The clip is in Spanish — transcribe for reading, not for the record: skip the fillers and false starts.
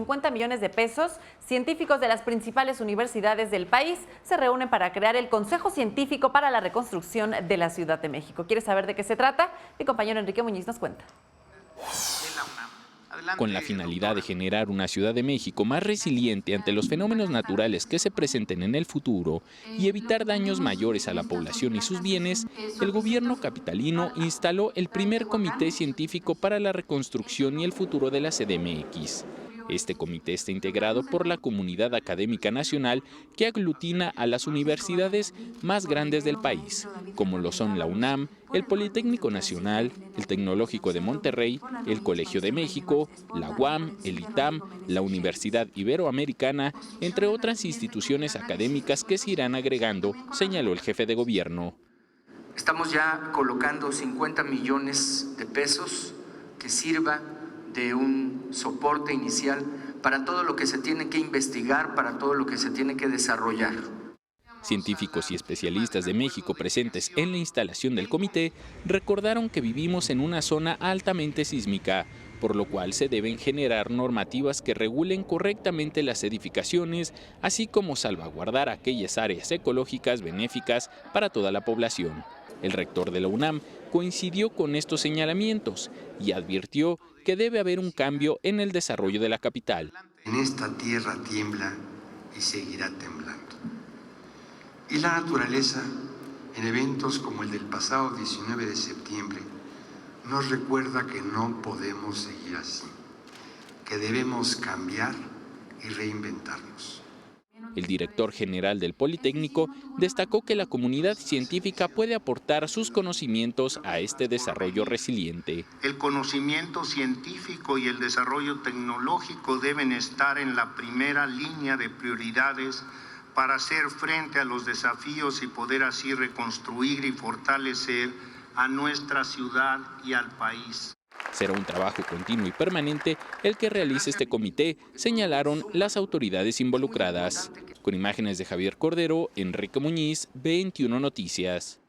50 millones de pesos, científicos de las principales universidades del país se reúnen para crear el Consejo Científico para la Reconstrucción de la Ciudad de México. ¿Quieres saber de qué se trata? Mi compañero Enrique Muñiz nos cuenta. Con la finalidad de generar una Ciudad de México más resiliente ante los fenómenos naturales que se presenten en el futuro y evitar daños mayores a la población y sus bienes, el gobierno capitalino instaló el primer Comité Científico para la Reconstrucción y el Futuro de la CDMX. Este comité está integrado por la comunidad académica nacional que aglutina a las universidades más grandes del país, como lo son la UNAM, el Politécnico Nacional, el Tecnológico de Monterrey, el Colegio de México, la UAM, el ITAM, la Universidad Iberoamericana, entre otras instituciones académicas que se irán agregando, señaló el jefe de gobierno. Estamos ya colocando 50 millones de pesos que sirva de un soporte inicial para todo lo que se tiene que investigar, para todo lo que se tiene que desarrollar. Científicos y especialistas de México presentes en la instalación del comité recordaron que vivimos en una zona altamente sísmica, por lo cual se deben generar normativas que regulen correctamente las edificaciones, así como salvaguardar aquellas áreas ecológicas benéficas para toda la población. El rector de la UNAM coincidió con estos señalamientos y advirtió que debe haber un cambio en el desarrollo de la capital. En esta tierra tiembla y seguirá temblando. Y la naturaleza, en eventos como el del pasado 19 de septiembre, nos recuerda que no podemos seguir así, que debemos cambiar y reinventarnos. El director general del Politécnico destacó que la comunidad científica puede aportar sus conocimientos a este desarrollo resiliente. El conocimiento científico y el desarrollo tecnológico deben estar en la primera línea de prioridades para hacer frente a los desafíos y poder así reconstruir y fortalecer a nuestra ciudad y al país. Será un trabajo continuo y permanente el que realice este comité, señalaron las autoridades involucradas. Con imágenes de Javier Cordero, Enrique Muñiz, 21 Noticias.